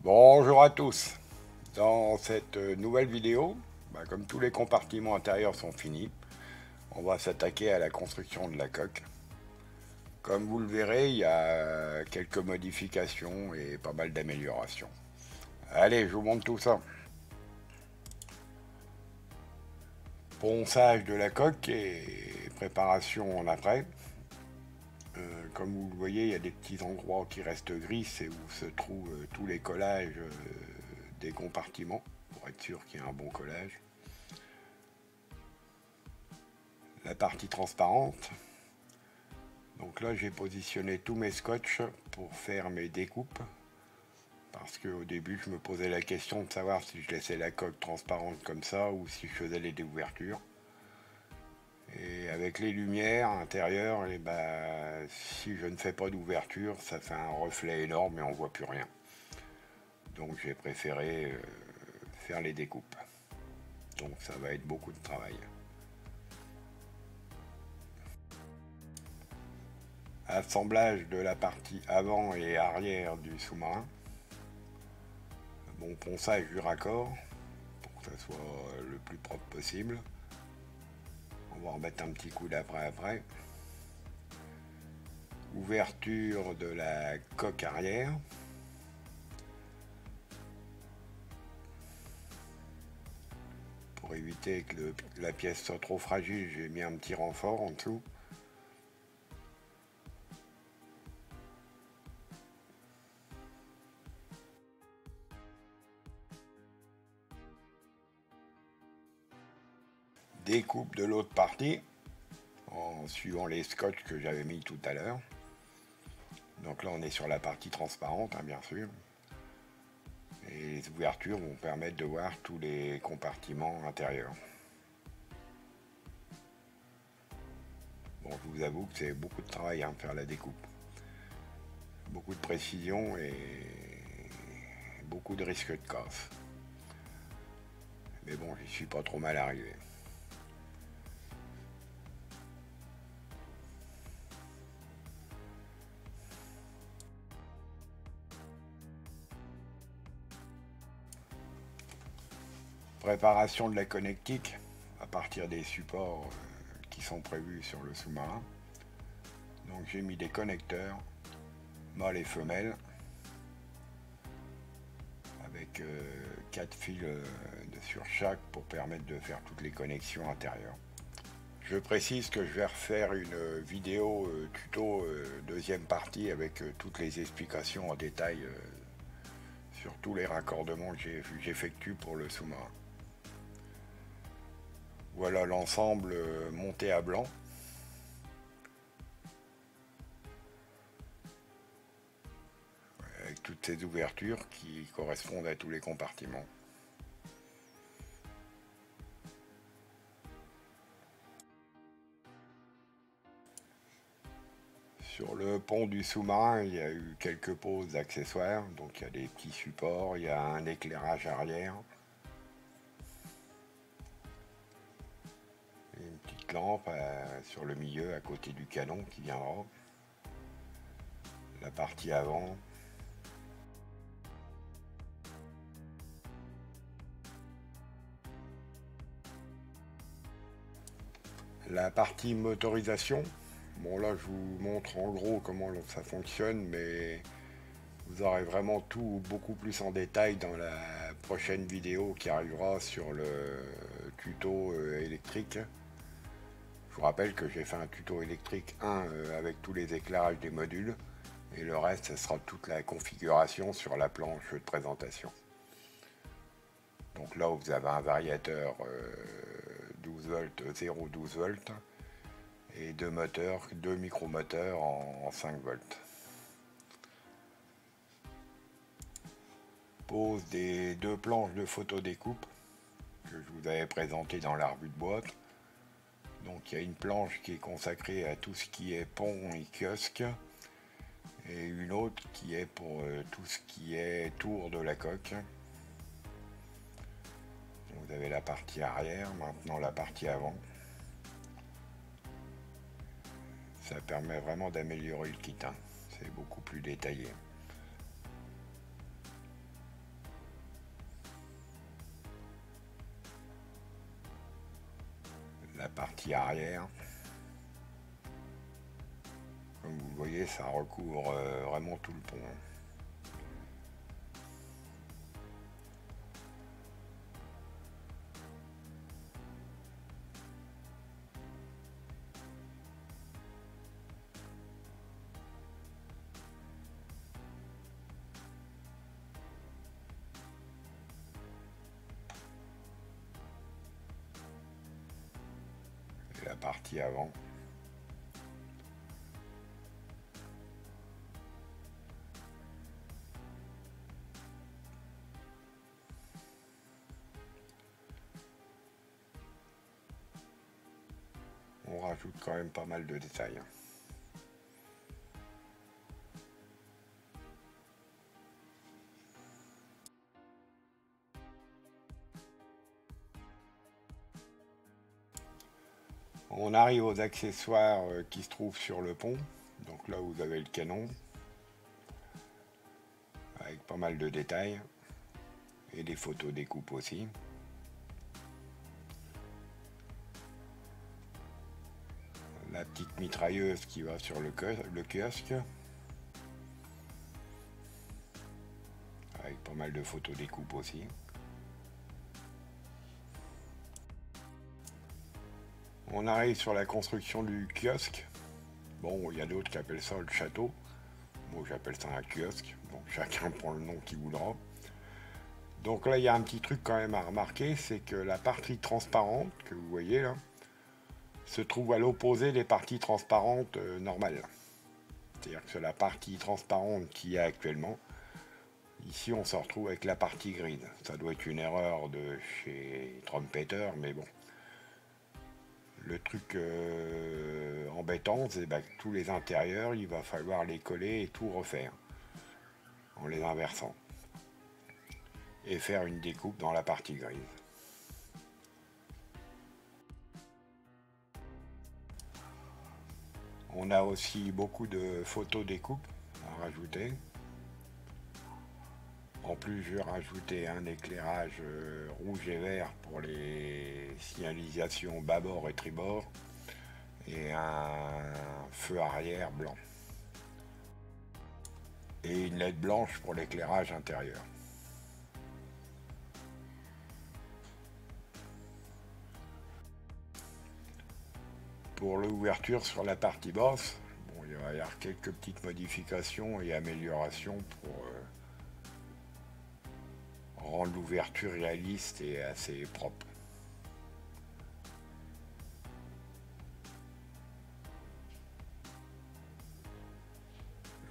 Bonjour à tous. Dans cette nouvelle vidéo, comme tous les compartiments intérieurs sont finis, on va s'attaquer à la construction de la coque. Comme vous le verrez, il y a quelques modifications et pas mal d'améliorations. Allez, je vous montre tout ça. Ponçage de la coque et préparation en après. Comme vous le voyez, il y a des petits endroits qui restent gris, c'est où se trouvent tous les collages des compartiments, pour être sûr qu'il y a un bon collage. La partie transparente. Donc là, j'ai positionné tous mes scotch pour faire mes découpes. Parce qu'au début, je me posais la question de savoir si je laissais la coque transparente comme ça ou si je faisais les ouvertures. Et avec les lumières intérieures, si je ne fais pas d'ouverture, ça fait un reflet énorme et on voit plus rien. Donc j'ai préféré faire les découpes. Donc ça va être beaucoup de travail. Assemblage de la partie avant et arrière du sous-marin. Bon ponçage du raccord pour que ça soit le plus propre possible. On va remettre un petit coup après. Ouverture de la coque arrière. Pour éviter que la pièce soit trop fragile, j'ai mis un petit renfort en dessous. Découpe de l'autre partie en suivant les scotch que j'avais mis tout à l'heure. Donc là on est sur la partie transparente, hein, bien sûr. Et les ouvertures vont permettre de voir tous les compartiments intérieurs. Bon, je vous avoue que c'est beaucoup de travail de faire la découpe. Beaucoup de précision et beaucoup de risques de casse. Mais bon, j'y suis pas trop mal arrivé. Préparation de la connectique à partir des supports qui sont prévus sur le sous-marin. Donc j'ai mis des connecteurs mâles et femelles avec 4 fils sur chaque pour permettre de faire toutes les connexions intérieures. Je précise que je vais refaire une vidéo tuto deuxième partie avec toutes les explications en détail sur tous les raccordements que j'effectue pour le sous-marin. Voilà l'ensemble monté à blanc. Avec toutes ces ouvertures qui correspondent à tous les compartiments. Sur le pont du sous-marin, il y a eu quelques poses d'accessoires. Donc il y a des petits supports, il y a un éclairage arrière. Et une petite lampe sur le milieu à côté du canon qui viendra. La partie avant. La partie motorisation. Bon là je vous montre en gros comment ça fonctionne, mais vous aurez vraiment tout beaucoup plus en détail dans la prochaine vidéo qui arrivera sur le tuto électrique. Je vous rappelle que j'ai fait un tuto électrique 1 avec tous les éclairages des modules et le reste ce sera toute la configuration sur la planche de présentation. Donc là vous avez un variateur 12 volts, 0,12 volts et deux moteurs, deux micromoteurs en 5 volts. Pose des deux planches de photodécoupe que je vous avais présenté dans la revue de boîte. Donc il y a une planche qui est consacrée à tout ce qui est pont et kiosque et une autre qui est pour tout ce qui est tour de la coque. Vous avez la partie arrière, maintenant la partie avant. Ça permet vraiment d'améliorer le kit, hein. C'est beaucoup plus détaillé. partie arrière. Comme vous le voyez, ça recouvre vraiment tout le pont. Et la partie avant. On rajoute quand même pas mal de détails. On arrive aux accessoires qui se trouvent sur le pont. Donc là vous avez le canon avec pas mal de détails et des photos découpes aussi. La petite mitrailleuse qui va sur le kiosque avec pas mal de photos découpes aussi. On arrive sur la construction du kiosque. Bon, il y a d'autres qui appellent ça le château. Moi, j'appelle ça un kiosque. Bon, chacun prend le nom qu'il voudra. Donc là, il y a un petit truc quand même à remarquer, c'est que la partie transparente que vous voyez là se trouve à l'opposé des parties transparentes normales. C'est-à-dire que c'est la partie transparente qu'il y a actuellement. Ici, on se retrouve avec la partie grise. Ça doit être une erreur de chez Trumpeter, mais bon. Le truc embêtant, c'est que tous les intérieurs, il va falloir les coller et tout refaire en les inversant et faire une découpe dans la partie grise. On a aussi beaucoup de photos découpes à rajouter. En plus, je vais rajouter un éclairage rouge et vert pour les signalisations bâbord et tribord et un feu arrière blanc. Et une LED blanche pour l'éclairage intérieur. Pour l'ouverture sur la partie basse, bon, il va y avoir quelques petites modifications et améliorations pour rendre l'ouverture réaliste et assez propre.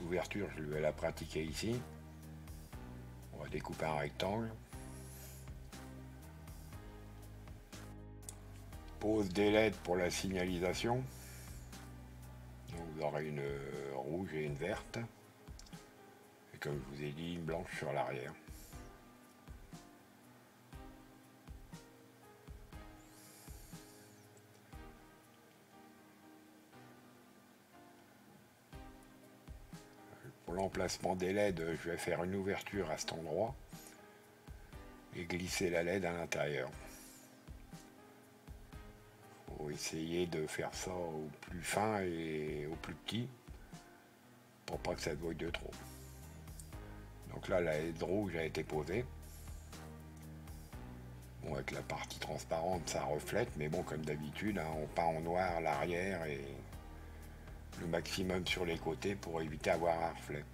L'ouverture, je vais la pratiquer ici. On va découper un rectangle. Pose des LED pour la signalisation. Donc vous aurez une rouge et une verte. Et comme je vous ai dit, une blanche sur l'arrière. Pour l'emplacement des LED, je vais faire une ouverture à cet endroit et glisser la LED à l'intérieur. Il faut essayer de faire ça au plus fin et au plus petit pour pas que ça se voie de trop. Donc là, la LED rouge a été posée. Bon, avec la partie transparente, ça reflète, mais bon, comme d'habitude, hein, on peint en noir l'arrière et le maximum sur les côtés pour éviter d'avoir un reflet.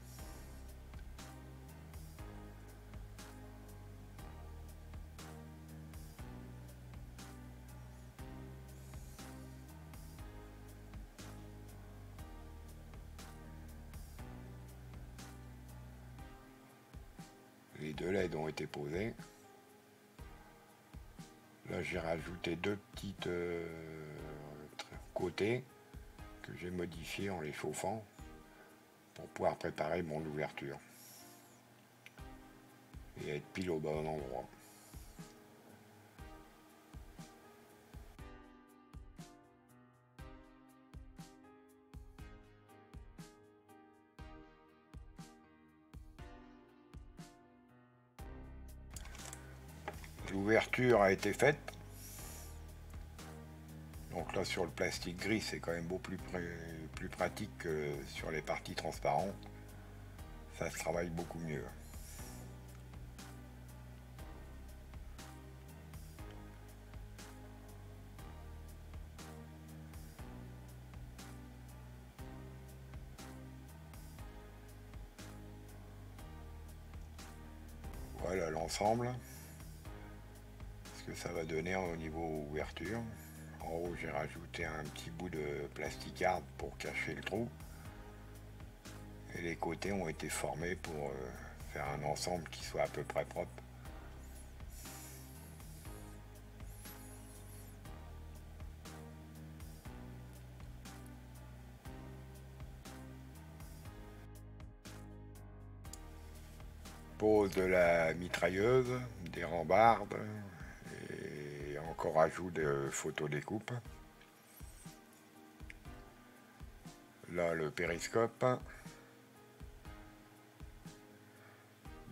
Les deux LED ont été posés. Là, j'ai rajouté deux petites côtés que j'ai modifiés en les chauffant pour pouvoir préparer mon ouverture et être pile au bon endroit. L'ouverture a été faite. Donc là sur le plastique gris c'est quand même beaucoup plus pratique que sur les parties transparentes. Ça se travaille beaucoup mieux. Voilà l'ensemble. Ce que ça va donner au niveau ouverture. En haut j'ai rajouté un petit bout de plasticard pour cacher le trou. Et les côtés ont été formés pour faire un ensemble qui soit à peu près propre. Pose de la mitrailleuse, des rambardes et encore ajout de photodécoupe. Là le périscope.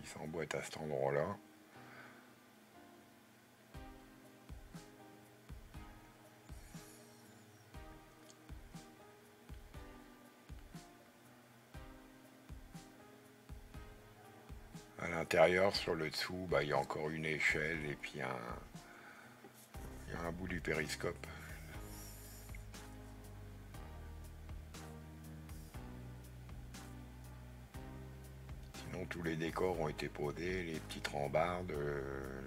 Il s'emboîte à cet endroit-là. À l'intérieur, sur le dessous, il y a encore une échelle et puis il y a un bout du périscope. Sinon, tous les décors ont été posés, les petites rambardes,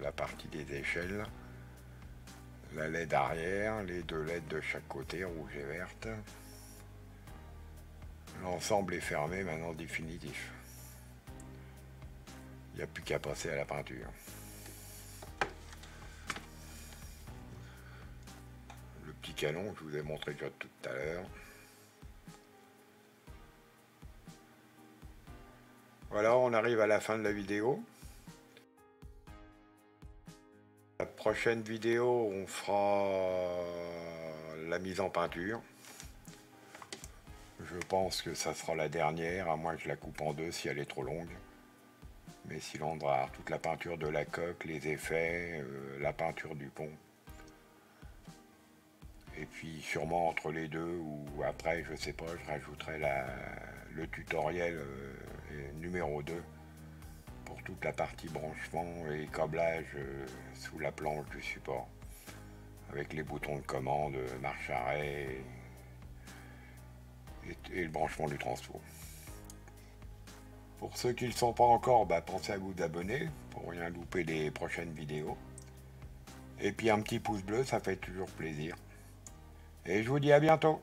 la partie des échelles, la LED arrière, les deux LED de chaque côté, rouge et verte. L'ensemble est fermé maintenant définitif. Il n'y a plus qu'à passer à la peinture. Le petit canon que je vous ai montré déjà tout à l'heure. Voilà, on arrive à la fin de la vidéo. La prochaine vidéo, on fera la mise en peinture. Je pense que ça sera la dernière, à moins que je la coupe en deux si elle est trop longue. Mais sinon, on va avoir toute la peinture de la coque, les effets, la peinture du pont. Et puis sûrement entre les deux, ou après, je sais pas, je rajouterai le tutoriel numéro 2 pour toute la partie branchement et câblage sous la planche du support. Avec les boutons de commande, marche arrêt et le branchement du transport. Pour ceux qui ne le sont pas encore, pensez à vous abonner pour rien louper des prochaines vidéos. Et puis un petit pouce bleu, ça fait toujours plaisir. Et je vous dis à bientôt.